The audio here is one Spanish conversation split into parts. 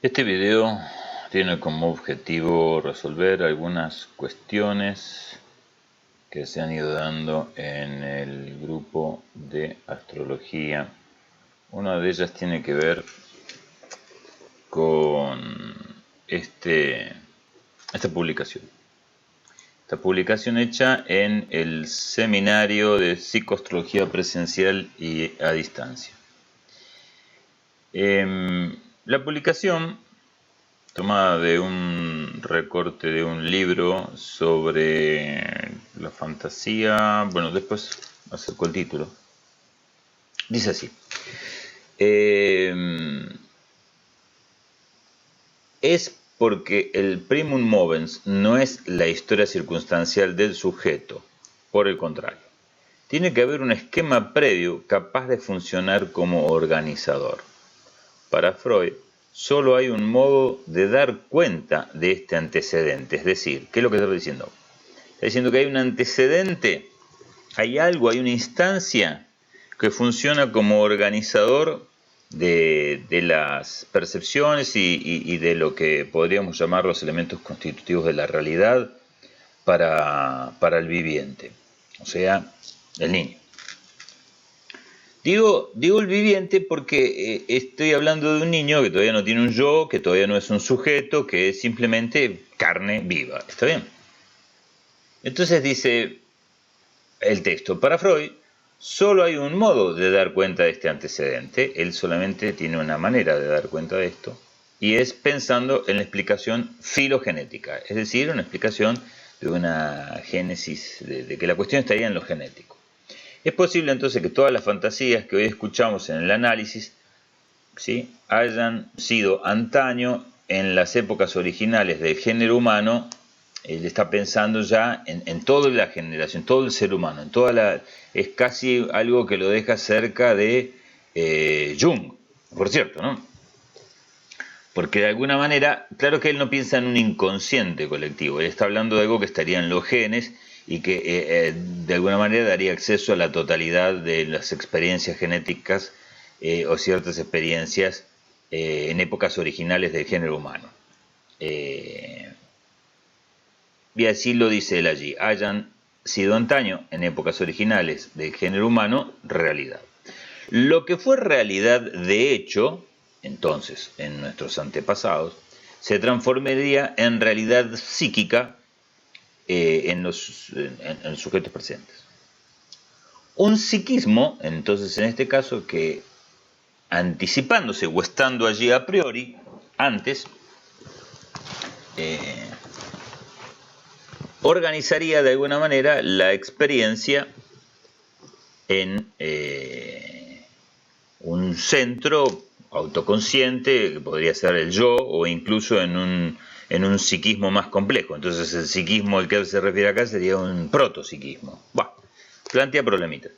Este video tiene como objetivo resolver algunas cuestiones que se han ido dando en el grupo de astrología. Una de ellas tiene que ver con esta publicación. Esta publicación hecha en el seminario de psicoastrología presencial y a distancia. La publicación, tomada de un recorte de un libro sobre la fantasía, bueno, después acercó el título, dice así: es porque el primum movens no es la historia circunstancial del sujeto, por el contrario, tiene que haber un esquema previo capaz de funcionar como organizador. Para Freud, solo hay un modo de dar cuenta de este antecedente. Es decir, ¿qué es lo que está diciendo? Está diciendo que hay un antecedente, hay algo, hay una instancia que funciona como organizador de las percepciones y de lo que podríamos llamar los elementos constitutivos de la realidad para el viviente, o sea, el niño. Digo el viviente porque estoy hablando de un niño que todavía no tiene un yo, que todavía no es un sujeto, que es simplemente carne viva. ¿Está bien? Entonces dice el texto: para Freud, solo hay un modo de dar cuenta de este antecedente. Él solamente tiene una manera de dar cuenta de esto, y es pensando en la explicación filogenética, es decir, una explicación de una génesis, de que la cuestión estaría en lo genético. Es posible entonces que todas las fantasías que hoy escuchamos en el análisis, ¿sí?, hayan sido antaño, en las épocas originales del género humano. Él está pensando ya en toda la generación, todo el ser humano, es casi algo que lo deja cerca de Jung, por cierto, ¿no? Porque de alguna manera, claro que él no piensa en un inconsciente colectivo, él está hablando de algo que estaría en los genes y que de alguna manera daría acceso a la totalidad de las experiencias genéticas o ciertas experiencias en épocas originales del género humano. Y así lo dice él allí: hayan sido antaño, en épocas originales del género humano, realidad. Lo que fue realidad de hecho, entonces, en nuestros antepasados, se transformaría en realidad psíquica en los sujetos presentes. Un psiquismo, entonces, en este caso, que anticipándose o estando allí a priori, antes, organizaría de alguna manera la experiencia en un centro autoconsciente, que podría ser el yo, o incluso en un psiquismo más complejo. Entonces el psiquismo al que él se refiere acá sería un protopsiquismo. Bueno, plantea problemitas.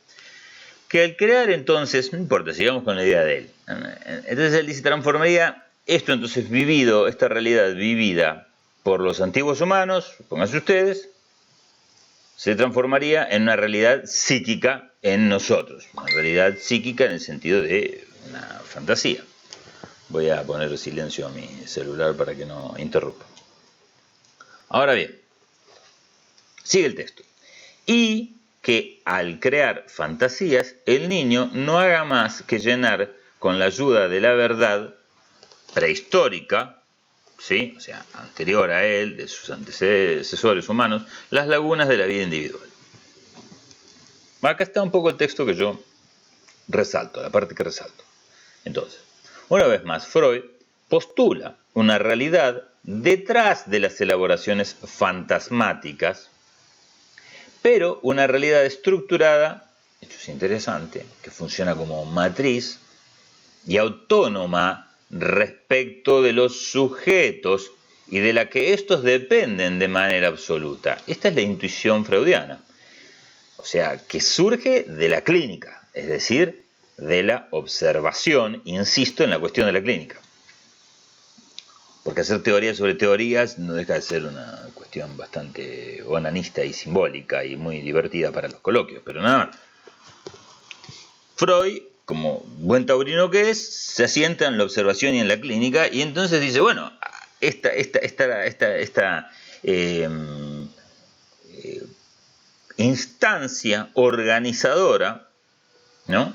Que al crear entonces, no importa, sigamos con la idea de él. Entonces él dice: transformaría esto entonces vivido, esta realidad vivida por los antiguos humanos, pónganse ustedes, se transformaría en una realidad psíquica en nosotros. Una realidad psíquica en el sentido de una fantasía. Voy a poner silencio a mi celular para que no interrumpa. Ahora bien, sigue el texto. Y que al crear fantasías, el niño no haga más que llenar, con la ayuda de la verdad prehistórica, ¿sí?, o sea, anterior a él, de sus antecesores humanos, las lagunas de la vida individual. Acá está un poco el texto que yo resalto, la parte que resalto. Entonces, una vez más, Freud postula una realidad detrás de las elaboraciones fantasmáticas, pero una realidad estructurada, esto es interesante, que funciona como matriz y autónoma respecto de los sujetos y de la que estos dependen de manera absoluta. Esta es la intuición freudiana, o sea, que surge de la clínica, es decir, de la observación, insisto en la cuestión de la clínica. Porque hacer teorías sobre teorías no deja de ser una cuestión bastante onanista y simbólica y muy divertida para los coloquios, pero nada. Freud como buen taurino que es, se asienta en la observación y en la clínica, y entonces dice, bueno, esta instancia organizadora, ¿no?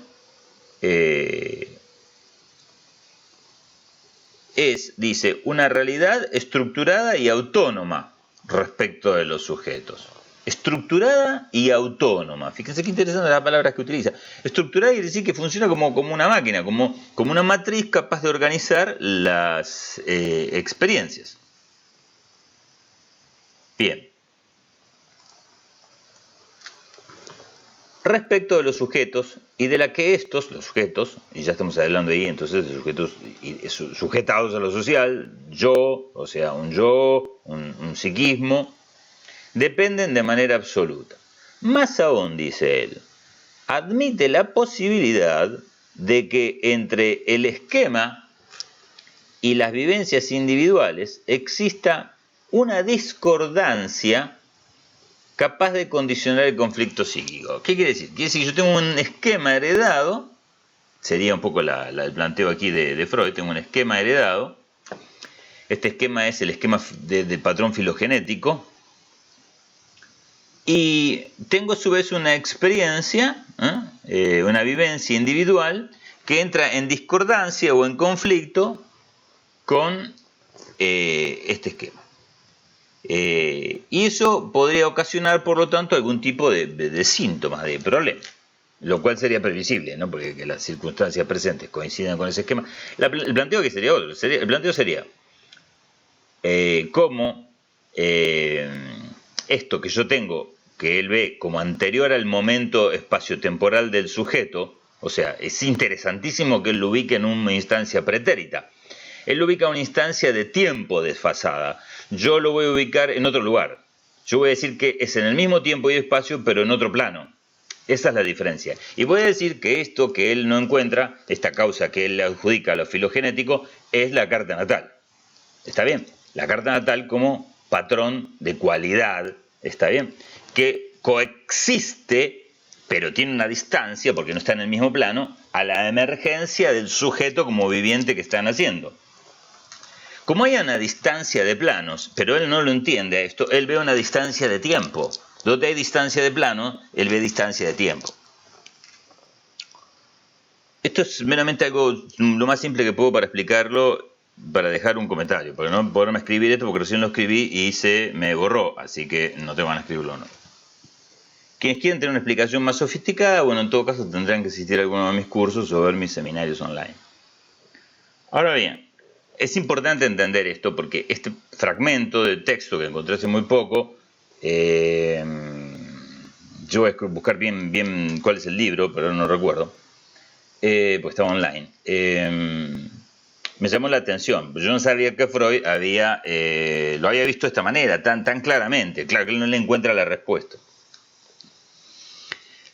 Dice, una realidad estructurada y autónoma respecto de los sujetos. Estructurada y autónoma. Fíjense qué interesante las palabras que utiliza. Estructurada quiere decir que funciona como una máquina, como una matriz capaz de organizar las experiencias. Bien. Respecto de los sujetos y de la que estos, los sujetos, y ya estamos hablando ahí entonces de sujetos sujetados a lo social, yo, o sea, un yo, un psiquismo, dependen de manera absoluta. Más aún, dice él, admite la posibilidad de que entre el esquema y las vivencias individuales exista una discordancia capaz de condicionar el conflicto psíquico. ¿Qué quiere decir? Quiere decir que yo tengo un esquema heredado, sería un poco el planteo aquí de Freud, tengo un esquema heredado. Este esquema es el esquema de patrón filogenético. Y tengo a su vez una experiencia, una vivencia individual que entra en discordancia o en conflicto con este esquema. Y eso podría ocasionar, por lo tanto, algún tipo de síntomas, de problema, lo cual sería previsible, ¿no? Porque las circunstancias presentes coinciden con ese esquema. El planteo que sería otro. El planteo sería cómo esto que yo tengo, que él ve como anterior al momento espaciotemporal del sujeto, o sea, es interesantísimo que él lo ubique en una instancia pretérita. Él lo ubica en una instancia de tiempo desfasada. Yo lo voy a ubicar en otro lugar. Yo voy a decir que es en el mismo tiempo y espacio, pero en otro plano. Esa es la diferencia. Y voy a decir que esto que él no encuentra, esta causa que él le adjudica a lo filogenético, es la carta natal. ¿Está bien? La carta natal como patrón de cualidad, ¿está bien? Que coexiste, pero tiene una distancia, porque no está en el mismo plano, a la emergencia del sujeto como viviente que está naciendo. Como hay una distancia de planos, pero él no lo entiende a esto, él ve una distancia de tiempo. Donde hay distancia de plano, él ve distancia de tiempo. Esto es meramente algo, lo más simple que puedo para explicarlo, para dejar un comentario, porque no poderme escribir esto porque recién lo escribí y se me borró, así que no te van a escribirlo, no. Quienes quieran tener una explicación más sofisticada, bueno, en todo caso tendrán que asistir a alguno de mis cursos o ver mis seminarios online. Ahora bien, es importante entender esto porque este fragmento de texto que encontré hace muy poco, yo voy a buscar bien cuál es el libro, pero no recuerdo, pues estaba online. Me llamó la atención. Yo no sabía que Freud lo había visto de esta manera, tan claramente. Claro que él no le encuentra la respuesta.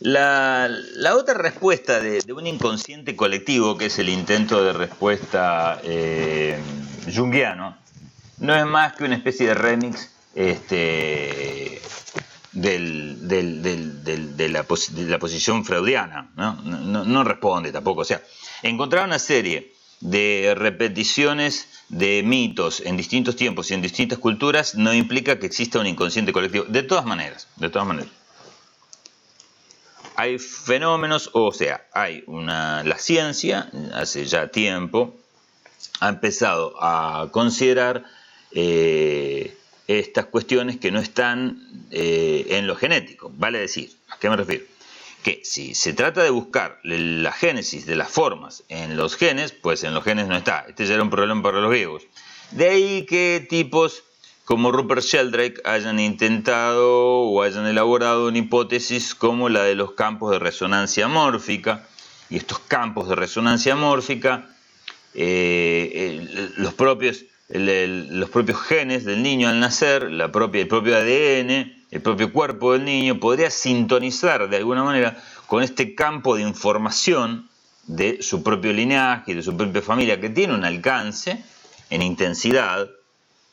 La otra respuesta de un inconsciente colectivo, que es el intento de respuesta junguiano, no es más que una especie de remix de la posición freudiana, ¿no? No responde tampoco. O sea, encontrar una serie de repeticiones de mitos en distintos tiempos y en distintas culturas no implica que exista un inconsciente colectivo. De todas maneras. Hay fenómenos, o sea, la ciencia, hace ya tiempo, ha empezado a considerar estas cuestiones que no están en lo genético. Vale decir, ¿a qué me refiero? Que si se trata de buscar la génesis de las formas en los genes, pues en los genes no está. Este ya era un problema para los griegos. De ahí que tipos como Rupert Sheldrake hayan intentado o hayan elaborado una hipótesis como la de los campos de resonancia mórfica. Y estos campos de resonancia mórfica, los propios genes del niño al nacer, el propio ADN, el propio cuerpo del niño, podría sintonizar de alguna manera con este campo de información de su propio linaje y de su propia familia, que tiene un alcance en intensidad,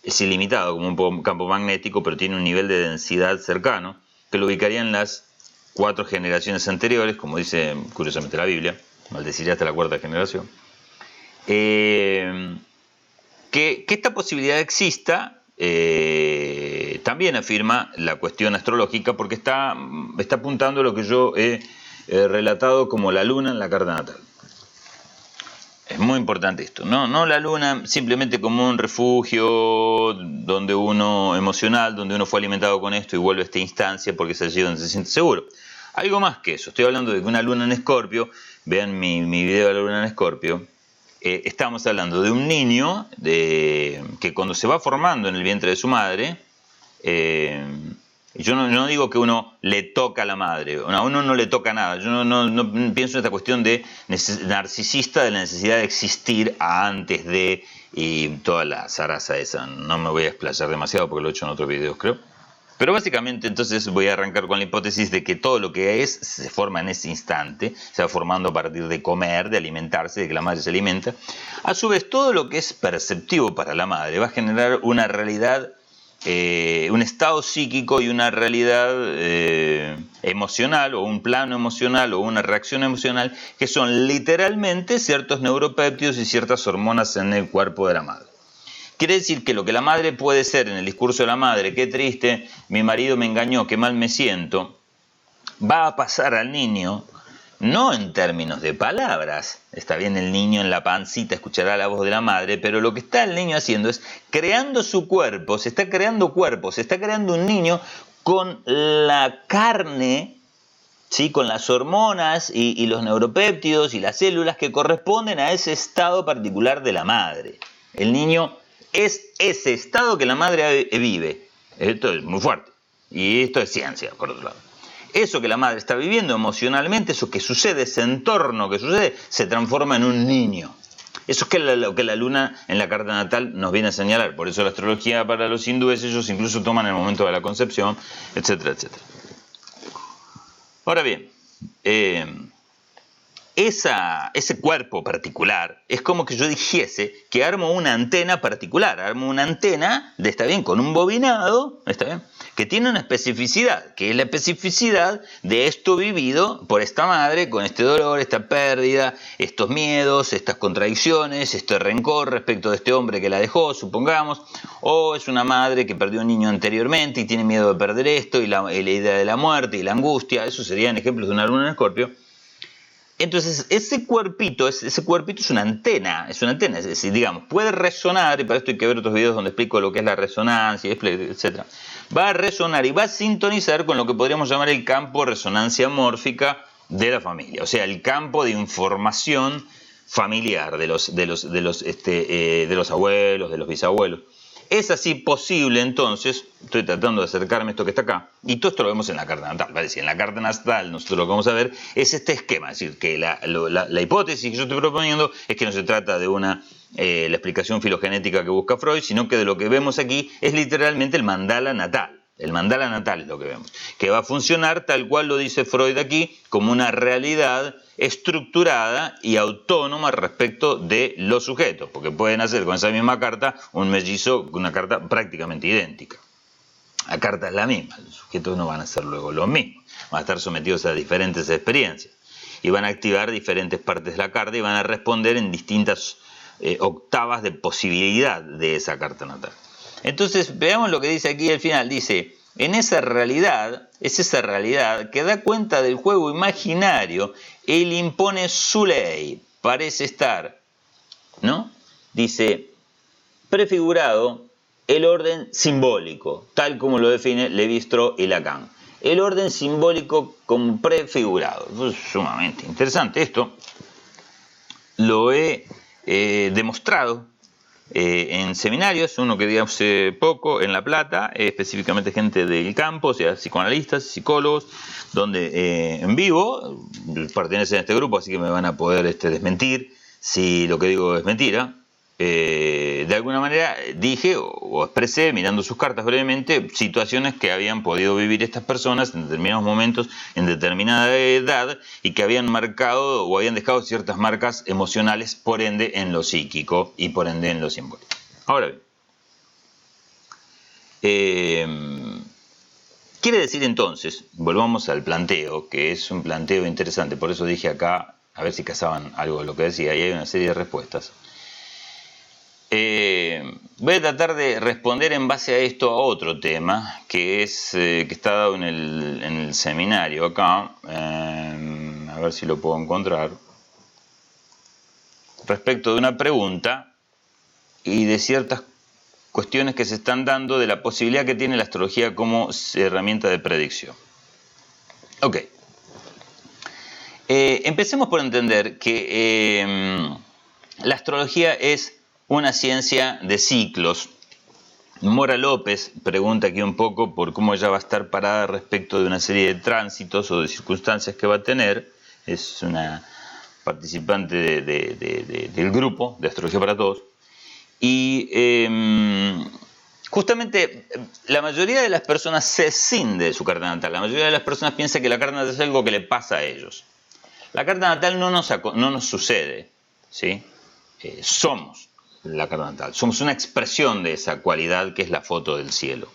es ilimitado como un campo magnético, pero tiene un nivel de densidad cercano, que lo ubicaría en las 4 generaciones anteriores, como dice curiosamente la Biblia. maldeciré hasta la cuarta generación, que esta posibilidad exista, también afirma la cuestión astrológica, porque está apuntando a lo que yo he relatado como la luna en la carta natal. Es muy importante esto, no la luna simplemente como un refugio donde uno emocional, donde uno fue alimentado con esto y vuelve a esta instancia porque es allí donde se siente seguro. Algo más que eso, estoy hablando de que una luna en Escorpio, vean mi video de la luna en Escorpio, estamos hablando de un niño que cuando se va formando en el vientre de su madre, yo no digo que uno le toca a la madre, a uno no le toca nada, yo no pienso en esta cuestión de narcisista de la necesidad de existir antes de y toda la zaraza esa, no me voy a explayar demasiado porque lo he hecho en otros videos creo. Pero básicamente entonces voy a arrancar con la hipótesis de que todo lo que es se forma en ese instante, se va formando a partir de comer, de alimentarse, de que la madre se alimenta. A su vez, todo lo que es perceptivo para la madre va a generar una realidad, un estado psíquico y una realidad emocional o un plano emocional o una reacción emocional que son literalmente ciertos neuropéptidos y ciertas hormonas en el cuerpo de la madre. Quiere decir que lo que la madre puede ser en el discurso de la madre, qué triste, mi marido me engañó, qué mal me siento, va a pasar al niño, no en términos de palabras, está bien el niño en la pancita escuchará la voz de la madre, pero lo que está el niño haciendo es creando su cuerpo, se está creando un niño con la carne, ¿sí? Con las hormonas y los neuropéptidos y las células que corresponden a ese estado particular de la madre. El niño es ese estado que la madre vive. Esto es muy fuerte. Y esto es ciencia, por otro lado. Eso que la madre está viviendo emocionalmente, eso que sucede, ese entorno que sucede, se transforma en un niño. Eso es lo que la luna en la carta natal nos viene a señalar. Por eso la astrología para los hindúes, ellos incluso toman el momento de la concepción, etcétera, etcétera. Ahora bien, ese cuerpo particular es como que yo dijese que armo una antena particular, está bien, con un bobinado, está bien, que tiene una especificidad, que es la especificidad de esto vivido por esta madre, con este dolor, esta pérdida, estos miedos, estas contradicciones, este rencor respecto de este hombre que la dejó, supongamos, o es una madre que perdió un niño anteriormente y tiene miedo de perder esto, y la idea de la muerte y la angustia, eso serían ejemplos de una luna en Escorpio. Entonces, ese cuerpito es una antena, es decir, digamos, puede resonar, y para esto hay que ver otros videos donde explico lo que es la resonancia, etc. Va a resonar y va a sintonizar con lo que podríamos llamar el campo de resonancia mórfica de la familia, o sea, el campo de información familiar de los abuelos, de los bisabuelos. Es así posible, entonces, estoy tratando de acercarme a esto que está acá, y todo esto lo vemos en la carta natal, ¿vale? Si en la carta natal nosotros lo que vamos a ver es este esquema, es decir, que la hipótesis que yo estoy proponiendo es que no se trata de la explicación filogenética que busca Freud, sino que de lo que vemos aquí es literalmente el mandala natal. El mandala natal es lo que vemos, que va a funcionar tal cual lo dice Freud aquí, como una realidad estructurada y autónoma respecto de los sujetos, porque pueden hacer con esa misma carta un mellizo, una carta prácticamente idéntica. La carta es la misma, los sujetos no van a ser luego los mismos, van a estar sometidos a diferentes experiencias y van a activar diferentes partes de la carta y van a responder en distintas octavas de posibilidad de esa carta natal. Entonces, veamos lo que dice aquí al final. Dice, en esa realidad, es esa realidad que da cuenta del juego imaginario, él impone su ley, parece estar, ¿no? Dice, prefigurado el orden simbólico, tal como lo define Lévi-Strauss y Lacan. El orden simbólico como prefigurado. Es sumamente interesante esto. Lo he demostrado en seminarios, uno que di hace poco en La Plata, específicamente gente del campo, o sea, psicoanalistas, psicólogos, donde en vivo, pertenecen a este grupo, así que me van a poder desmentir si lo que digo es mentira. De alguna manera dije o expresé, mirando sus cartas brevemente, situaciones que habían podido vivir estas personas en determinados momentos, en determinada edad, y que habían marcado o habían dejado ciertas marcas emocionales, por ende en lo psíquico y por ende en lo simbólico. Ahora bien, quiere decir entonces, volvamos al planteo, que es un planteo interesante, por eso dije acá a ver si cazaban algo de lo que decía, y hay una serie de respuestas. Voy a tratar de responder en base a esto a otro tema, que es que está dado en el seminario acá, a ver si lo puedo encontrar, respecto de una pregunta y de ciertas cuestiones que se están dando de la posibilidad que tiene la astrología como herramienta de predicción. Ok. Empecemos por entender que la astrología es una ciencia de ciclos. Mora López pregunta aquí un poco por cómo ella va a estar parada respecto de una serie de tránsitos o de circunstancias que va a tener. Es una participante del grupo de Astrología para Todos. Y justamente la mayoría de las personas se escinde de su carta natal. La mayoría de las personas piensa que la carta natal es algo que le pasa a ellos. La carta natal no nos sucede, ¿sí? Somos la carta natal. Somos una expresión de esa cualidad que es la foto del cielo,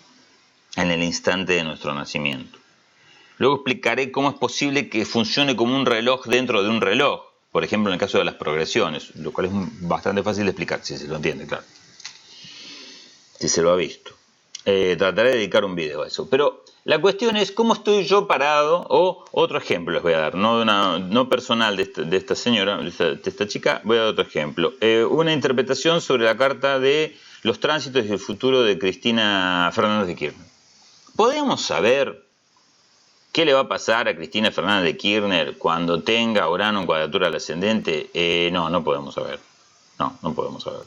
en el instante de nuestro nacimiento. Luego explicaré cómo es posible que funcione como un reloj dentro de un reloj. Por ejemplo, en el caso de las progresiones, lo cual es bastante fácil de explicar, si se lo entiende, claro. Si se lo ha visto. Trataré de dedicar un video a eso. Pero la cuestión es cómo estoy yo parado, o otro ejemplo les voy a dar, no personal de esta señora, de esta chica, voy a dar otro ejemplo. Una interpretación sobre la carta de los tránsitos y el futuro de Cristina Fernández de Kirchner. ¿Podemos saber qué le va a pasar a Cristina Fernández de Kirchner cuando tenga Urano en cuadratura al ascendente? No podemos saber. No podemos saber.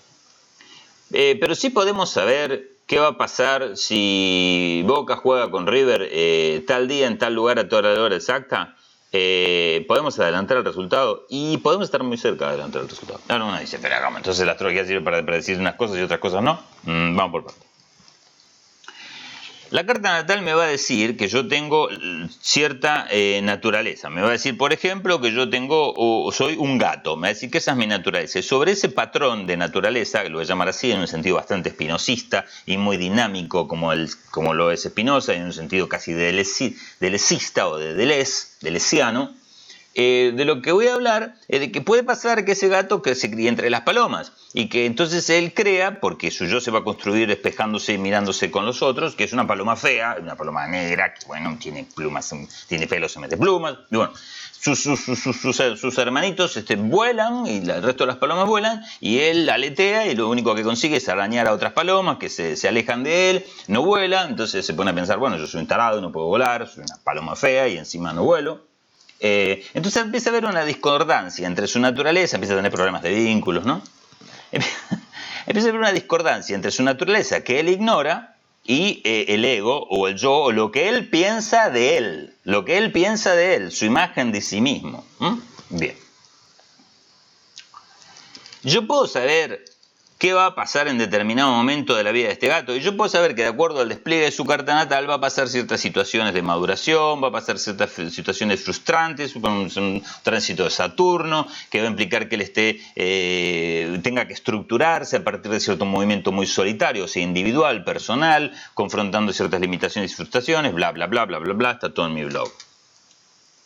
Pero sí podemos saber qué va a pasar si Boca juega con River tal día, en tal lugar, a toda la hora exacta. Podemos adelantar el resultado y podemos estar muy cerca de adelantar el resultado. Ahora uno dice, pero ¿cómo? Entonces la astrología sirve para predecir unas cosas y otras cosas no. Vamos por partes. La carta natal me va a decir que yo tengo cierta naturaleza. Me va a decir, por ejemplo, que yo soy un gato. Me va a decir que esa es mi naturaleza. Y sobre ese patrón de naturaleza, que lo voy a llamar así en un sentido bastante espinosista y muy dinámico como lo es Spinoza, y en un sentido casi delesista o delesiano, de lo que voy a hablar es de que puede pasar que ese gato que se críe entre las palomas y que entonces él crea, porque su yo se va a construir espejándose y mirándose con los otros, que es una paloma fea, una paloma negra, que bueno, tiene plumas, tiene pelo, se mete plumas, y bueno, sus hermanitos vuelan y el resto de las palomas vuelan y él aletea y lo único que consigue es arañar a otras palomas que se alejan de él, no vuela, entonces se pone a pensar, bueno, yo soy un tarado, no puedo volar, soy una paloma fea y encima no vuelo. Entonces empieza a haber una discordancia entre su naturaleza, empieza a tener problemas de vínculos, ¿no? Empieza a haber una discordancia entre su naturaleza que él ignora y el ego o el yo o lo que él piensa de él, su imagen de sí mismo. Bien. Yo puedo saber qué va a pasar en determinado momento de la vida de este gato. Y yo puedo saber que de acuerdo al despliegue de su carta natal va a pasar ciertas situaciones de maduración, va a pasar ciertas situaciones frustrantes, un tránsito de Saturno, que va a implicar que él tenga que estructurarse a partir de cierto movimiento muy solitario, o sea, individual, personal, confrontando ciertas limitaciones y frustraciones, bla, bla, bla, bla, bla, bla, está todo en mi blog.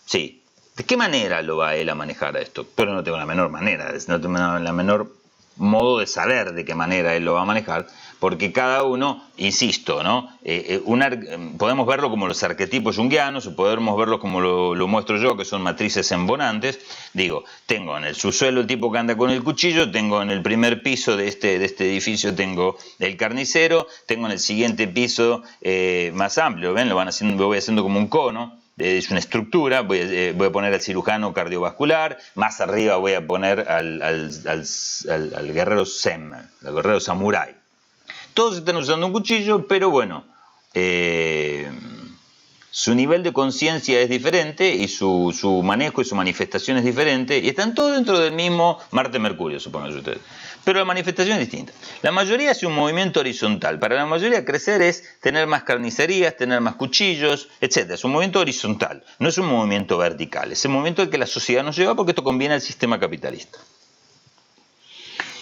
Sí. ¿De qué manera lo va él a manejar a esto? Pero no tengo la menor manera, no tengo la menor modo de saber de qué manera él lo va a manejar, porque cada uno, insisto, ¿no? Podemos verlo como los arquetipos junguianos, o podemos verlo como lo muestro yo, que son matrices embonantes. Digo, tengo en el subsuelo el tipo que anda con el cuchillo, tengo en el primer piso de este edificio tengo el carnicero, tengo en el siguiente piso más amplio, ¿ven? Lo voy haciendo como un cono. Es una estructura, voy a poner al cirujano cardiovascular, más arriba voy a poner al guerrero Zen, al guerrero samurái. Todos están usando un cuchillo, pero bueno, su nivel de conciencia es diferente y su manejo y su manifestación es diferente, y están todos dentro del mismo Marte-Mercurio, supongan ustedes. Pero la manifestación es distinta. La mayoría hace un movimiento horizontal. Para la mayoría crecer es tener más carnicerías, tener más cuchillos, etc. Es un movimiento horizontal, no es un movimiento vertical. Es el movimiento al que la sociedad nos lleva porque esto conviene al sistema capitalista.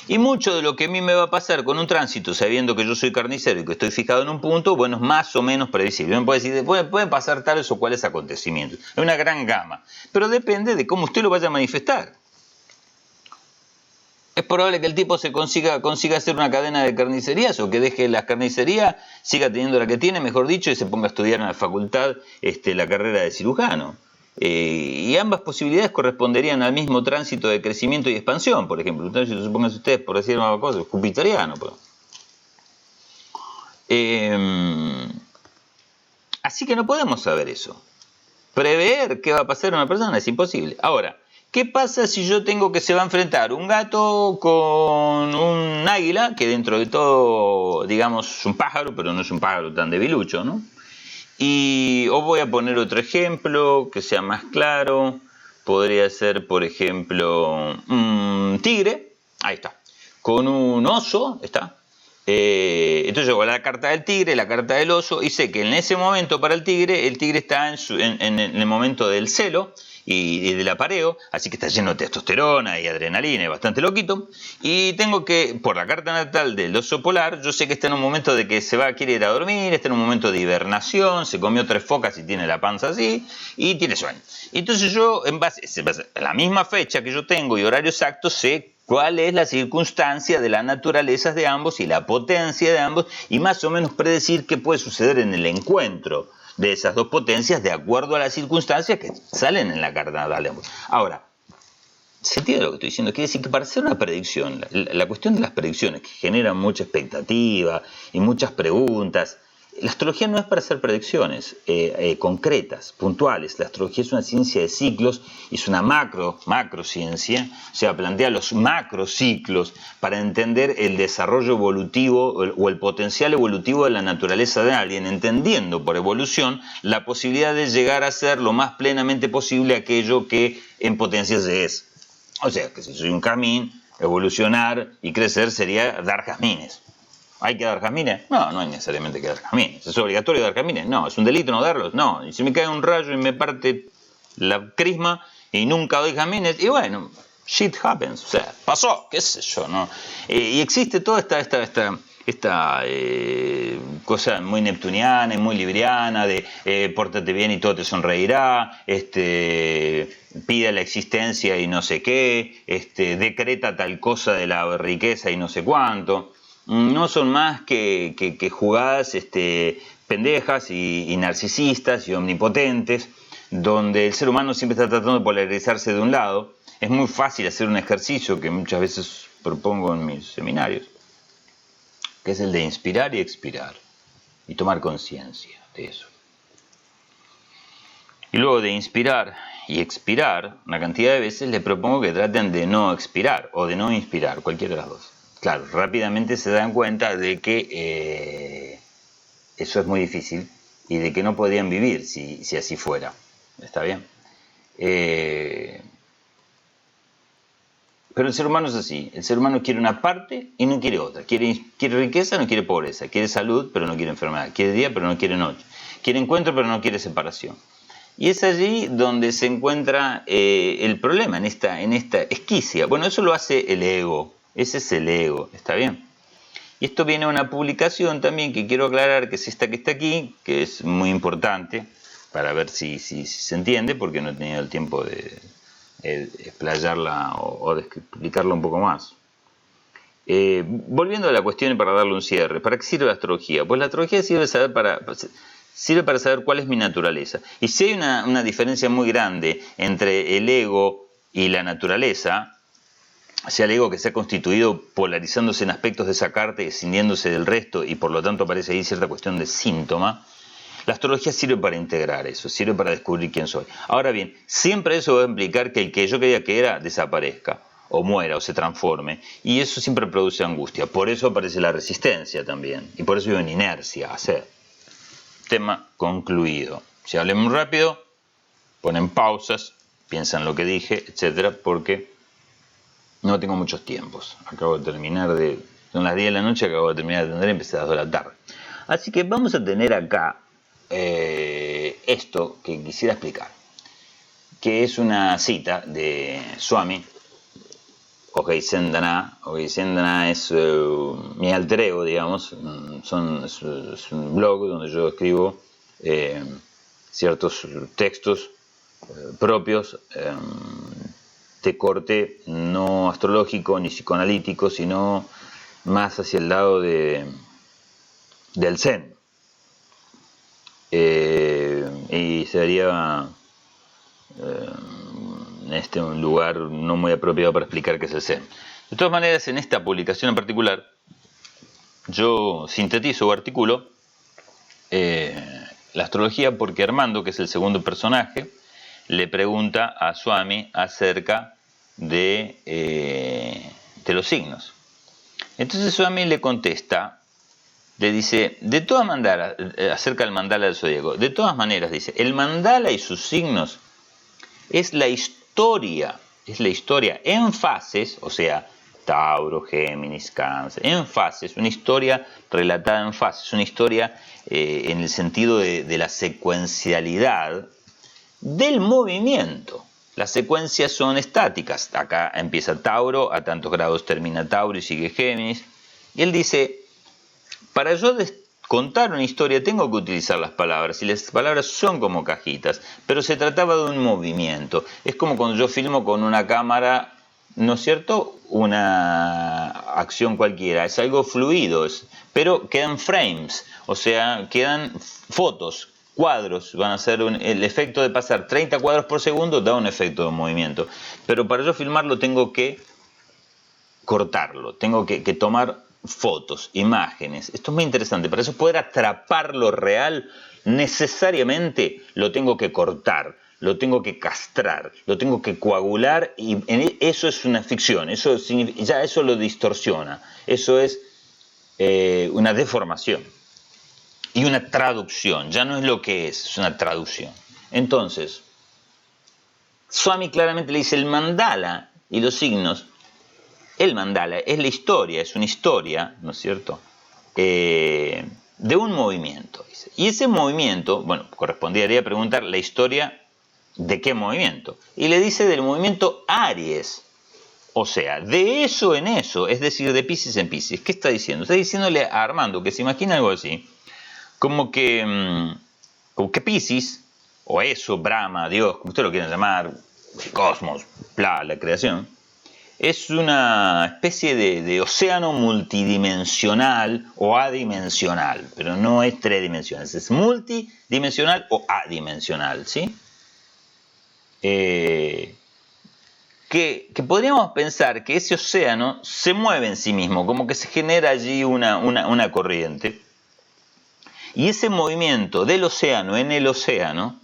Y mucho de lo que a mí me va a pasar con un tránsito, sabiendo que yo soy carnicero y que estoy fijado en un punto, bueno, es más o menos previsible. Me puede decir, pueden pasar tales o cuales acontecimientos. Es una gran gama. Pero depende de cómo usted lo vaya a manifestar. Es probable que el tipo consiga hacer una cadena de carnicerías o que deje las carnicerías, siga teniendo la que tiene, mejor dicho, y se ponga a estudiar en la facultad la carrera de cirujano. Y ambas posibilidades corresponderían al mismo tránsito de crecimiento y expansión, por ejemplo. Entonces, supongan ustedes, por decir una cosa, jupiteriano. Pues. Así que no podemos saber eso. Prever qué va a pasar a una persona es imposible. Ahora, ¿qué pasa si yo tengo que se va a enfrentar un gato con un águila, que dentro de todo, digamos, es un pájaro, pero no es un pájaro tan debilucho, ¿no? Os voy a poner otro ejemplo que sea más claro. Podría ser, por ejemplo, un tigre. Ahí está. Con un oso, está. Entonces yo hago la carta del tigre, la carta del oso, y sé que en ese momento para el tigre está en el momento del celo y del apareo, así que está lleno de testosterona y adrenalina, es bastante loquito. Y tengo que, por la carta natal del oso polar, yo sé que está en un momento de que quiere ir a dormir, está en un momento de hibernación, se comió 3 focas y tiene la panza así, y tiene sueño. Entonces yo, en base a la misma fecha que yo tengo y horario exacto, sé cuál es la circunstancia de las naturalezas de ambos y la potencia de ambos, y más o menos predecir qué puede suceder en el encuentro de esas dos potencias de acuerdo a las circunstancias que salen en la carta natal de ambos. Ahora, ¿se entiende lo que estoy diciendo? Quiere decir que para hacer una predicción, la cuestión de las predicciones, que generan mucha expectativa y muchas preguntas, la astrología no es para hacer predicciones concretas, puntuales. La astrología es una ciencia de ciclos, es una macrociencia, o sea, plantea los macrociclos para entender el desarrollo evolutivo o el potencial evolutivo de la naturaleza de alguien, entendiendo por evolución la posibilidad de llegar a ser lo más plenamente posible aquello que en potencia se es. O sea, que si soy un jazmín, evolucionar y crecer sería dar jazmines. ¿Hay que dar jazmines? No, no hay necesariamente que dar jazmines. ¿Es obligatorio dar jazmines? No. ¿Es un delito no darlos? No. Y si me cae un rayo y me parte la crisma y nunca doy jazmines, y bueno, shit happens. O sea, pasó, qué sé yo, ¿no? Y existe toda esta cosa muy neptuniana y muy libriana de pórtate bien y todo te sonreirá, pide la existencia y no sé qué, decreta tal cosa de la riqueza y no sé cuánto. No son más que jugadas pendejas y narcisistas y omnipotentes, donde el ser humano siempre está tratando de polarizarse de un lado. Es muy fácil hacer un ejercicio que muchas veces propongo en mis seminarios, que es el de inspirar y expirar, y tomar conciencia de eso. Y luego de inspirar y expirar, una cantidad de veces les propongo que traten de no expirar o de no inspirar, cualquiera de las dos. Claro, rápidamente se dan cuenta de que eso es muy difícil y de que no podrían vivir si así fuera. ¿Está bien? Pero el ser humano es así. El ser humano quiere una parte y no quiere otra. Quiere riqueza, no quiere pobreza. Quiere salud, pero no quiere enfermedad. Quiere día, pero no quiere noche. Quiere encuentro, pero no quiere separación. Y es allí donde se encuentra el problema, en esta esquicia. Bueno, eso lo hace el ego. Ese es el ego, ¿está bien? Y esto viene a una publicación también que quiero aclarar, que es esta que está aquí, que es muy importante, para ver si se entiende, porque no he tenido el tiempo de explayarla o de explicarla un poco más. Volviendo a la cuestión y para darle un cierre, ¿para qué sirve la astrología? Pues la astrología sirve para saber cuál es mi naturaleza. Y si hay una diferencia muy grande entre el ego y la naturaleza, o sea, el ego que se ha constituido polarizándose en aspectos de esa carta y escindiéndose del resto, y por lo tanto aparece ahí cierta cuestión de síntoma, la astrología sirve para integrar eso, sirve para descubrir quién soy. Ahora bien, siempre eso va a implicar que el que yo creía que era desaparezca, o muera, o se transforme, y eso siempre produce angustia. Por eso aparece la resistencia también, y por eso hay una inercia a hacer. Tema concluido. Si hablé muy rápido, ponen pausas, piensan lo que dije, etcétera, porque no tengo muchos tiempos. Acabo de terminar son las 10 de la noche, acabo de terminar de atender y empecé a las 2 de la tarde. Así que vamos a tener acá esto que quisiera explicar, que es una cita de Swami Ogeisendana. Ogeisendana es mi alter ego, digamos. Es un blog donde yo escribo ciertos textos propios este corte no astrológico ni psicoanalítico, sino más hacia el lado del Zen. Y sería un lugar no muy apropiado para explicar qué es el Zen. De todas maneras, en esta publicación en particular, yo sintetizo o articulo la astrología porque Armando, que es el segundo personaje, le pregunta a Swami acerca de los signos. Entonces Swami le contesta, le dice, de todas maneras, acerca del mandala del zodíaco, de todas maneras, dice, el mandala y sus signos es la historia en fases, o sea, Tauro, Géminis, Cáncer, en fases, una historia relatada en fases, una historia en el sentido de la secuencialidad del movimiento. Las secuencias son estáticas. Acá empieza Tauro, a tantos grados termina Tauro y sigue Géminis. Y él dice, para yo contar una historia tengo que utilizar las palabras, y las palabras son como cajitas, pero se trataba de un movimiento. Es como cuando yo filmo con una cámara, ¿no es cierto? Una acción cualquiera, es algo fluido, pero quedan frames, o sea, quedan fotos, cuadros, van a ser el efecto de pasar 30 cuadros por segundo da un efecto de movimiento, pero para yo filmarlo tengo que cortarlo, tengo que tomar fotos, imágenes. Esto es muy interesante. Para eso poder atrapar lo real, necesariamente lo tengo que cortar, lo tengo que castrar, lo tengo que coagular, y eso es una ficción. Eso ya eso lo distorsiona. Eso es una deformación y una traducción. Ya no es lo que es una traducción. Entonces, Swami claramente le dice, el mandala y los signos. El mandala es la historia, es una historia, ¿no es cierto?, de un movimiento. Dice. Y ese movimiento, bueno, correspondería preguntar la historia de qué movimiento. Y le dice del movimiento Aries. O sea, de eso en eso, es decir, de Piscis en Piscis. ¿Qué está diciendo? Está diciéndole a Armando que se imagina algo así, como que Piscis, o eso, Brahma, Dios, como usted lo quiera llamar, el cosmos, la creación, es una especie de océano multidimensional o adimensional, pero no es tridimensional, es multidimensional o adimensional, ¿sí? Que podríamos pensar que ese océano se mueve en sí mismo, como que se genera allí una corriente. Y ese movimiento del océano en el océano,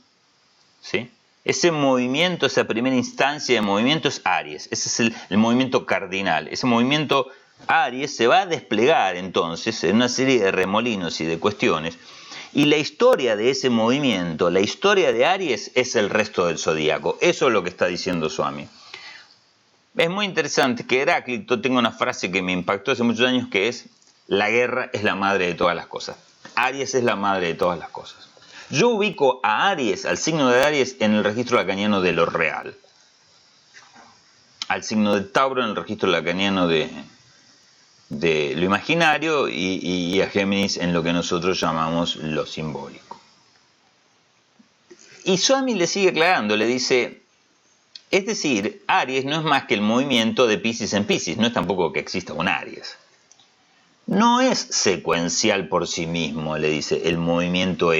¿sí?, ese movimiento, esa primera instancia de movimiento es Aries. Ese es el movimiento cardinal. Ese movimiento Aries se va a desplegar entonces en una serie de remolinos y de cuestiones. Y la historia de ese movimiento, la historia de Aries, es el resto del zodíaco. Eso es lo que está diciendo Swami. Es muy interesante que Heráclito tenga una frase que me impactó hace muchos años, que es: la guerra es la madre de todas las cosas. Aries es la madre de todas las cosas. Yo ubico a Aries, al signo de Aries, en el registro lacaniano de lo real. Al signo de Tauro en el registro lacaniano de lo imaginario, y a Géminis en lo que nosotros llamamos lo simbólico. Y Swami le sigue aclarando, le dice, es decir, Aries no es más que el movimiento de Piscis en Piscis, no es tampoco que exista un Aries. No es secuencial por sí mismo, le dice, el movimiento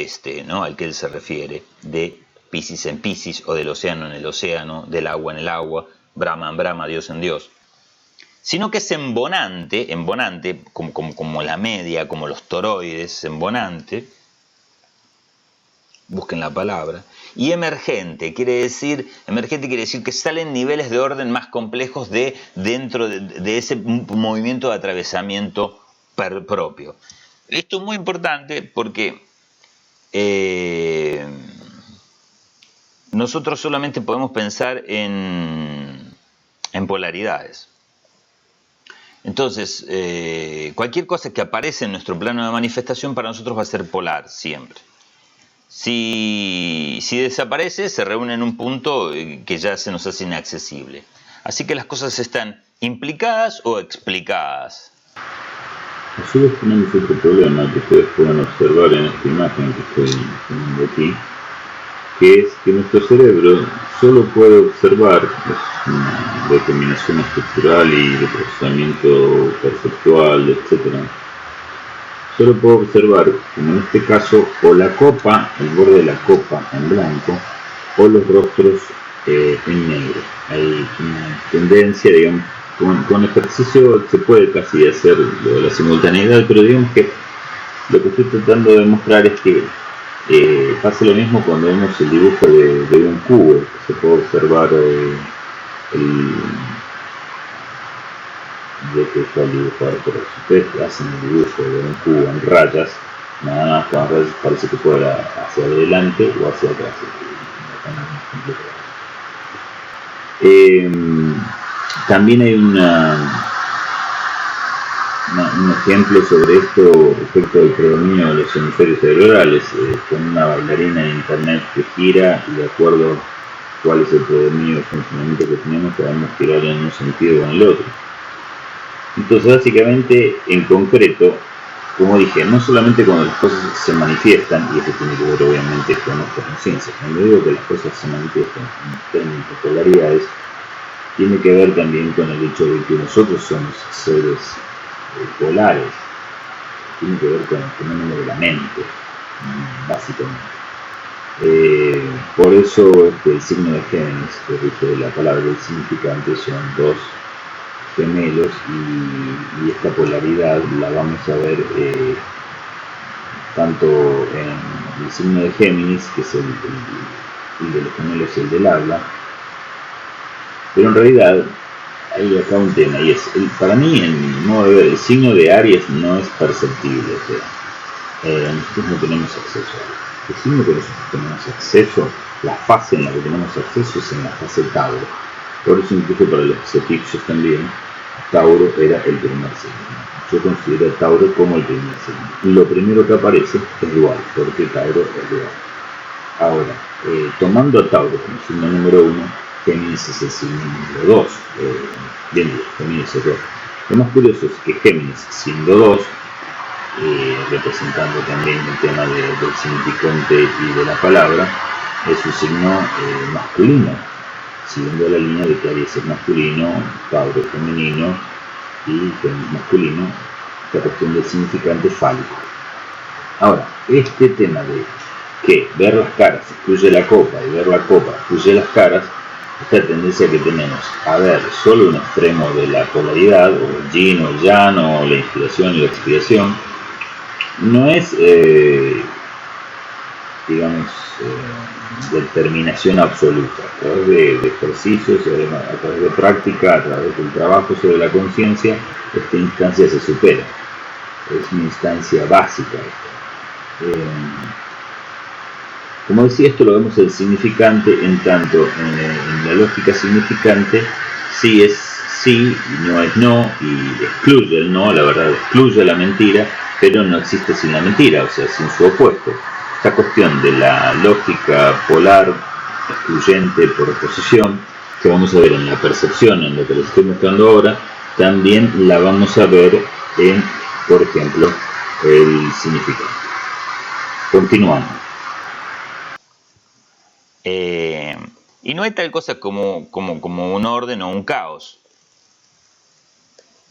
¿no?, al que él se refiere, de Piscis en Piscis, o del océano en el océano, del agua en el agua, Brahma en Brahma, Dios en Dios, sino que es embonante, como la media, como los toroides, embonante, busquen la palabra, y emergente quiere decir que salen niveles de orden más complejos dentro de ese movimiento de atravesamiento propio. Esto es muy importante porque nosotros solamente podemos pensar en polaridades. Entonces, cualquier cosa que aparece en nuestro plano de manifestación para nosotros va a ser polar siempre. Si desaparece, se reúne en un punto que ya se nos hace inaccesible. Así que las cosas están implicadas o explicadas. A su vez tenemos otro problema que ustedes pueden observar en esta imagen que estoy poniendo aquí, que es que nuestro cerebro solo puede observar, es una determinación estructural y de procesamiento perceptual, etc. Solo puedo observar, como en este caso, o la copa, el borde de la copa en blanco, o los rostros en negro. Hay una tendencia, digamos, con el ejercicio se puede casi hacer lo de la simultaneidad, pero digamos que lo que estoy tratando de demostrar es que pasa lo mismo cuando vemos el dibujo de un cubo, que se puede observar de que está el dibujado, pero si ustedes hacen el dibujo de un cubo en rayas, nada más con rayas parece que puede ir hacia adelante o hacia atrás. También hay un ejemplo sobre esto respecto del predominio de los hemisferios cerebrales, con una bailarina en internet que gira y de acuerdo a cuál es el predominio de funcionamiento que tenemos podemos girar en un sentido o en el otro. Entonces básicamente, en concreto, como dije, no solamente cuando las cosas se manifiestan, y eso tiene que ver obviamente con nuestra conciencia, cuando digo que las cosas se manifiestan en términos de polaridades, tiene que ver también con el hecho de que nosotros somos seres polares, tiene que ver con el fenómeno de la mente, básicamente. Por eso el signo de Géminis, que dije la palabra del significante, son dos gemelos y esta polaridad la vamos a ver tanto en el signo de Géminis, que es el de los gemelos y el del habla, pero en realidad hay acá un tema, y es, para mí, en mi modo de ver, el signo de Aries no es perceptible, o sea, nosotros no tenemos acceso a él. El signo que nosotros tenemos acceso, la fase en la que tenemos acceso es en la fase Tauro. Por eso incluso para los egipcios también, Tauro era el primer signo. Yo considero a Tauro como el primer signo. Y lo primero que aparece es dual, porque Tauro es dual. Ahora, tomando a Tauro como signo número 1, Géminis es el signo número 2. Bien, Géminis es 2. Lo más curioso es que Géminis, siendo 2, representando también el tema del significante y de la palabra, es un signo masculino, siguiendo la línea de que Aries es masculino, Tauro es femenino y Géminis masculino, esta cuestión del significante fálico. Ahora, este tema de que ver las caras excluye la copa y ver la copa excluye las caras, esta tendencia que tenemos a ver solo un extremo de la polaridad, o el yin o el yang, o la inspiración y la expiración, no es, digamos, determinación absoluta. A través de ejercicios, a través de práctica, a través del trabajo sobre la conciencia, esta instancia se supera. Es una instancia básica. Como decía, esto lo vemos el significante, en tanto en la lógica significante, sí es sí, y no es no, y excluye el no, la verdad excluye la mentira, pero no existe sin la mentira, o sea, sin su opuesto. Esta cuestión de la lógica polar, excluyente por oposición, que vamos a ver en la percepción, en lo que les estoy mostrando ahora, también la vamos a ver en, por ejemplo, el significado. Continuamos. Y no hay tal cosa como un orden o un caos.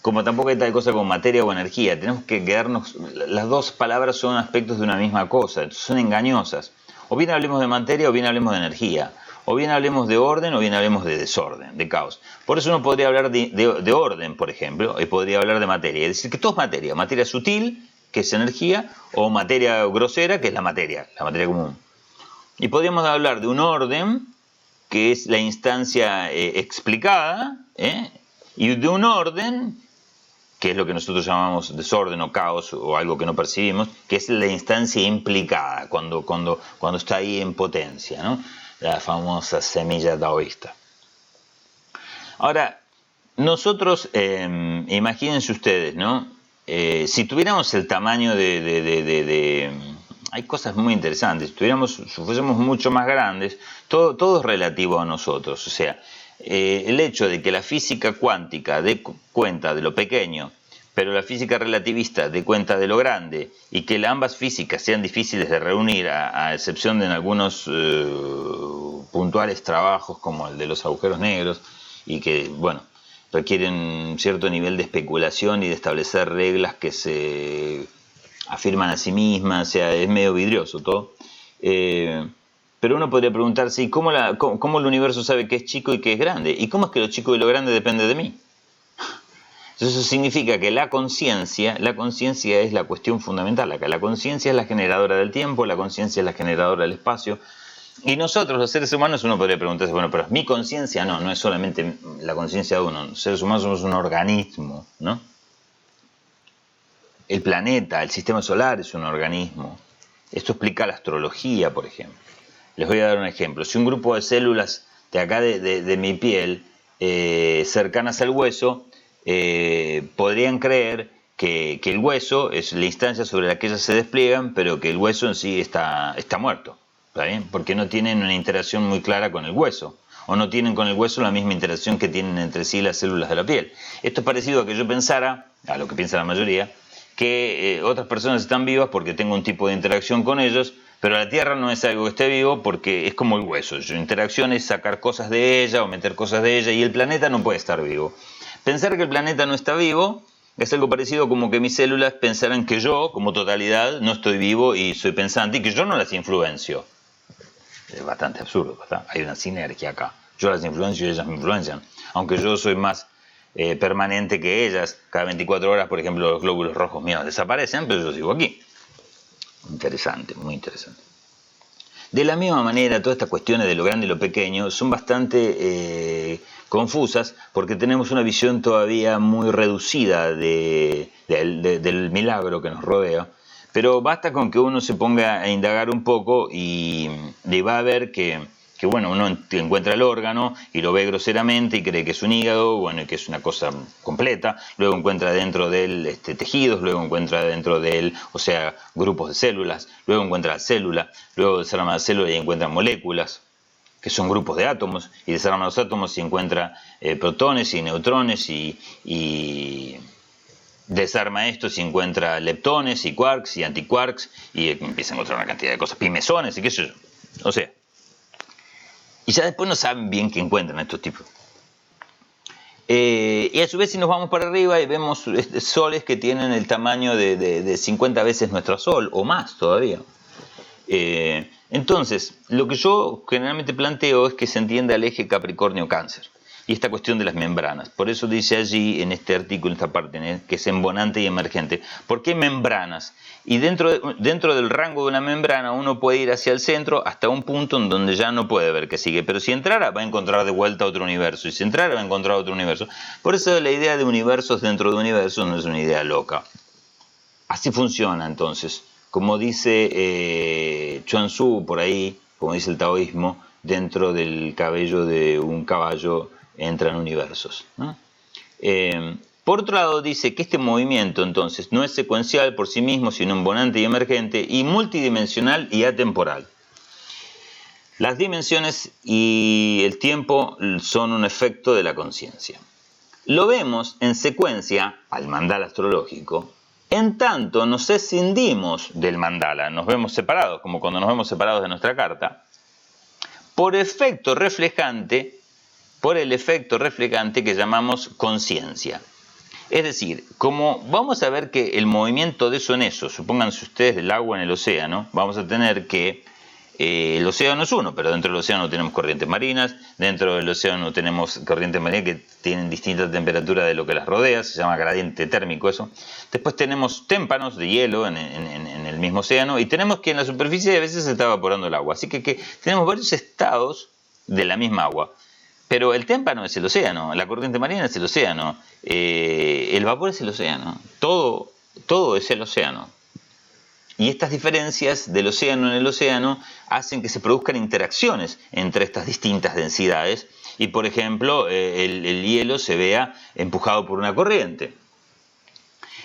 Como tampoco hay tal cosa como materia o energía. Tenemos que quedarnos... Las dos palabras son aspectos de una misma cosa, entonces son engañosas. O bien hablemos de materia o bien hablemos de energía. O bien hablemos de orden o bien hablemos de desorden, de caos. Por eso uno podría hablar de orden, por ejemplo, y podría hablar de materia. Es decir, que todo es materia. Materia sutil, que es energía, o materia grosera, que es la materia común. Y podríamos hablar de un orden, que es la instancia explicada, y de un orden, que es lo que nosotros llamamos desorden o caos, o algo que no percibimos, que es la instancia implicada, cuando está ahí en potencia, ¿no? La famosa semilla taoísta. Ahora, nosotros, imagínense ustedes, ¿no? Si tuviéramos el tamaño hay cosas muy interesantes. Si fuésemos mucho más grandes, todo es relativo a nosotros. O sea, el hecho de que la física cuántica dé cuenta de lo pequeño, pero la física relativista dé cuenta de lo grande y que ambas físicas sean difíciles de reunir, a excepción de en algunos puntuales trabajos como el de los agujeros negros, y que, bueno, requieren un cierto nivel de especulación y de establecer reglas que se afirman a sí mismas, o sea, es medio vidrioso todo. Pero uno podría preguntarse, ¿y cómo el universo sabe que es chico y que es grande? ¿Y cómo es que lo chico y lo grande depende de mí? Entonces eso significa que la conciencia es la cuestión fundamental. La conciencia es la generadora del tiempo, la conciencia es la generadora del espacio. Y nosotros, los seres humanos, uno podría preguntarse, bueno, pero mi conciencia no es solamente la conciencia de uno. Los seres humanos somos un organismo, ¿no? El planeta, el sistema solar es un organismo. Esto explica la astrología, por ejemplo. Les voy a dar un ejemplo. Si un grupo de células de acá de mi piel, cercanas al hueso, podrían creer que el hueso es la instancia sobre la que ellas se despliegan, pero que el hueso en sí está muerto, ¿está bien? Porque no tienen una interacción muy clara con el hueso, o no tienen con el hueso la misma interacción que tienen entre sí las células de la piel. Esto es parecido a que yo pensara, a lo que piensa la mayoría, que otras personas están vivas porque tengo un tipo de interacción con ellos, pero la Tierra no es algo que esté vivo porque es como el hueso. Su interacción es sacar cosas de ella o meter cosas de ella, y el planeta no puede estar vivo. Pensar que el planeta no está vivo es algo parecido como que mis células pensaran que yo, como totalidad, no estoy vivo y soy pensante y que yo no las influencio. Es bastante absurdo, ¿verdad? Hay una sinergia acá. Yo las influencio y ellas me influencian. Aunque yo soy más permanente que ellas. Cada 24 horas, por ejemplo, los glóbulos rojos míos desaparecen, pero yo sigo aquí. Interesante, muy interesante. De la misma manera, todas estas cuestiones de lo grande y lo pequeño son bastante confusas, porque tenemos una visión todavía muy reducida del milagro que nos rodea. Pero basta con que uno se ponga a indagar un poco y va a ver que bueno, uno encuentra el órgano y lo ve groseramente y cree que es un hígado, bueno, y que es una cosa completa. Luego encuentra dentro de él tejidos, luego encuentra dentro de él, o sea, grupos de células, luego encuentra la célula, luego desarma la célula y encuentra moléculas, que son grupos de átomos, y desarma los átomos y encuentra protones y neutrones y desarma esto y encuentra leptones y quarks y antiquarks, y empieza a encontrar una cantidad de cosas, pimesones y qué sé yo. O sea, y ya después no saben bien qué encuentran estos tipos. Y a su vez, si nos vamos para arriba y vemos soles que tienen el tamaño de 50 veces nuestro Sol, o más todavía. Entonces, lo que yo generalmente planteo es que se entienda el eje Capricornio-Cáncer y esta cuestión de las membranas. Por eso dice allí en este artículo, en esta parte, que es embonante y emergente. ¿Por qué membranas? Y dentro del rango de una membrana uno puede ir hacia el centro hasta un punto en donde ya no puede ver qué sigue. Pero si entrara va a encontrar de vuelta otro universo. Y si entrara va a encontrar otro universo. Por eso la idea de universos dentro de universos no es una idea loca. Así funciona entonces. Como dice Chuang Tzu por ahí, como dice el taoísmo, dentro del cabello de un caballo entran universos, ¿no? Por otro lado, dice que este movimiento entonces no es secuencial por sí mismo, sino embonante y emergente, y multidimensional y atemporal. Las dimensiones y el tiempo son un efecto de la conciencia. Lo vemos en secuencia al mandala astrológico, en tanto nos escindimos del mandala, nos vemos separados, como cuando nos vemos separados de nuestra carta, por el efecto reflejante que llamamos conciencia. Es decir, como vamos a ver que el movimiento de eso en eso, supónganse ustedes del agua en el océano, vamos a tener que el océano es uno, pero dentro del océano tenemos corrientes marinas, dentro del océano tenemos corrientes marinas que tienen distinta temperatura de lo que las rodea, se llama gradiente térmico eso. Después tenemos témpanos de hielo en el mismo océano, y tenemos que en la superficie a veces se está evaporando el agua, así que tenemos varios estados de la misma agua. Pero el témpano es el océano, la corriente marina es el océano, el vapor es el océano, todo es el océano. Y estas diferencias del océano en el océano hacen que se produzcan interacciones entre estas distintas densidades y, por ejemplo, el hielo se vea empujado por una corriente.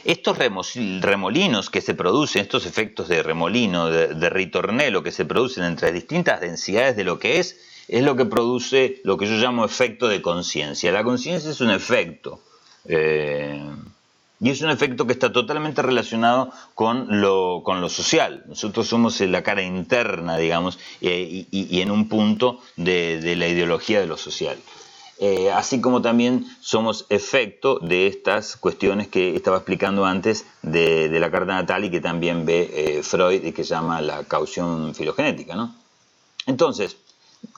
Estos remolinos que se producen, estos efectos de remolino, de ritornello que se producen entre distintas densidades de lo que es lo que produce lo que yo llamo efecto de conciencia. La conciencia es un efecto. Y es un efecto que está totalmente relacionado con lo social. Nosotros somos la cara interna, digamos, y en un punto de la ideología de lo social. Así como también somos efecto de estas cuestiones que estaba explicando antes de la carta natal y que también ve Freud y que llama la caución filogenética, ¿no? Entonces,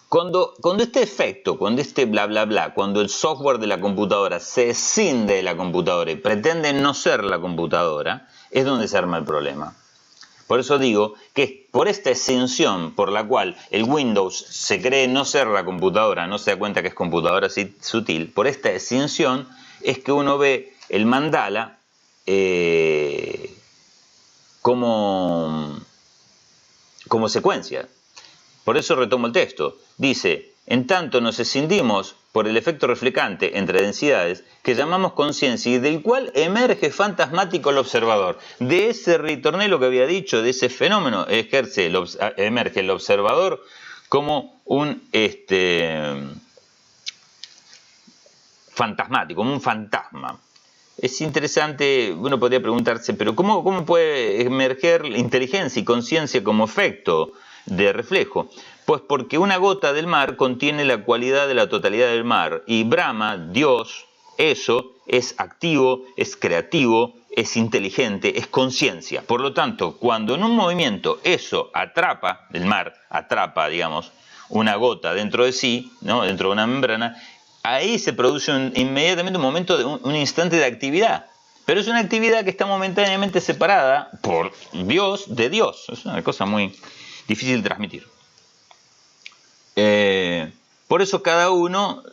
cuando este efecto, cuando este bla bla bla, cuando el software de la computadora se escinde de la computadora y pretende no ser la computadora, es donde se arma el problema. Por eso digo que por esta escinsión por la cual el Windows se cree no ser la computadora, no se da cuenta que es computadora sutil, por esta escinsión es que uno ve el mandala como secuencia. Por eso retomo el texto. Dice, en tanto nos escindimos por el efecto reflectante entre densidades que llamamos conciencia y del cual emerge fantasmático el observador. De ese ritornelo que había dicho, de ese fenómeno, emerge el observador como un fantasmático, como un fantasma. Es interesante, uno podría preguntarse, pero ¿cómo puede emerger inteligencia y conciencia como efecto de reflejo? Pues porque una gota del mar contiene la cualidad de la totalidad del mar y Brahma, Dios, eso es activo, es creativo, es inteligente, es conciencia. Por lo tanto, cuando en un movimiento eso atrapa, el mar atrapa, digamos, una gota dentro de sí, ¿no? Dentro de una membrana, ahí se produce inmediatamente un momento, un instante de actividad. Pero es una actividad que está momentáneamente separada por Dios de Dios. Es una cosa muy difícil de transmitir. Por eso cada uno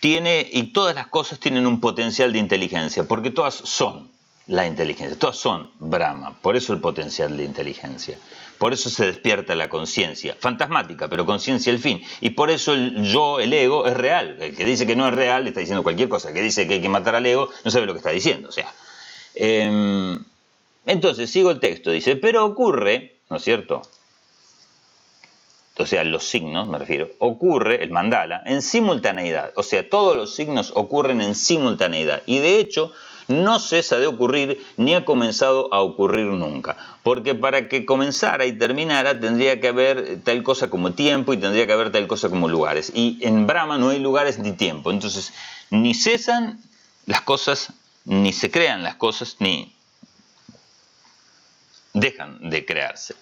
tiene, y todas las cosas tienen un potencial de inteligencia, porque todas son la inteligencia, todas son Brahma, por eso el potencial de inteligencia. Por eso se despierta la conciencia, fantasmática, pero conciencia al fin. Y por eso el yo, el ego, es real. El que dice que no es real está diciendo cualquier cosa. El que dice que hay que matar al ego no sabe lo que está diciendo. O sea, entonces, sigo el texto. Dice, pero ocurre, ¿no es cierto? O sea, los signos, me refiero, ocurre, el mandala, en simultaneidad. O sea, todos los signos ocurren en simultaneidad. Y de hecho, no cesa de ocurrir ni ha comenzado a ocurrir nunca. Porque para que comenzara y terminara tendría que haber tal cosa como tiempo y tendría que haber tal cosa como lugares. Y en Brahma no hay lugares ni tiempo. Entonces, ni cesan las cosas, ni se crean las cosas, ni dejan de crearse.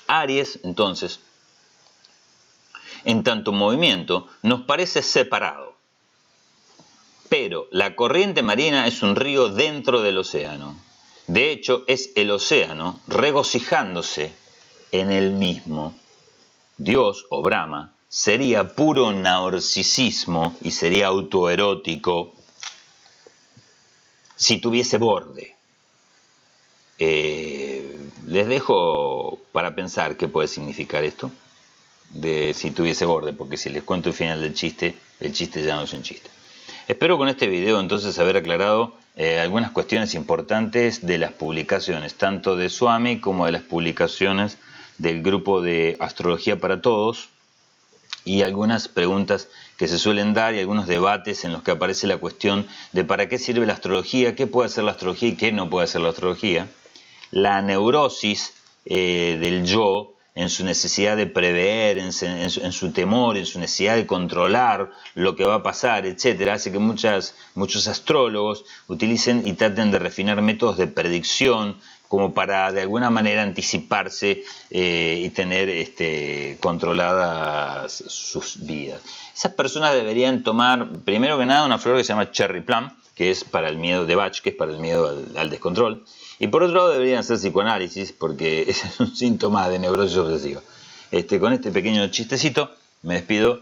Aries, entonces, en tanto movimiento, nos parece separado. Pero la corriente marina es un río dentro del océano. De hecho, es el océano regocijándose en él mismo. Dios o Brahma sería puro narcisismo y sería autoerótico si tuviese borde. Les dejo para pensar qué puede significar esto. De si tuviese borde, porque si les cuento el final del chiste, el chiste ya no es un chiste. Espero con este video entonces haber aclarado algunas cuestiones importantes de las publicaciones, tanto de Swami como de las publicaciones del grupo de Astrología para Todos, y algunas preguntas que se suelen dar y algunos debates en los que aparece la cuestión de para qué sirve la astrología, qué puede hacer la astrología y qué no puede hacer la astrología, la neurosis del yo, en su necesidad de prever, en su temor, en su necesidad de controlar lo que va a pasar, etc., hace que muchos astrólogos utilicen y traten de refinar métodos de predicción como para de alguna manera anticiparse y tener controladas sus vidas. Esas personas deberían tomar, primero que nada, una flor que se llama Cherry Plum, que es para el miedo de Bach, que es para el miedo al descontrol. Y por otro lado deberían hacer psicoanálisis, porque ese es un síntoma de neurosis obsesiva. Con este pequeño chistecito me despido.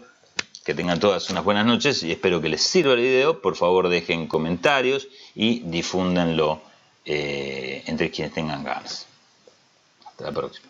Que tengan todas unas buenas noches y espero que les sirva el video. Por favor dejen comentarios y difúndanlo entre quienes tengan ganas. Hasta la próxima.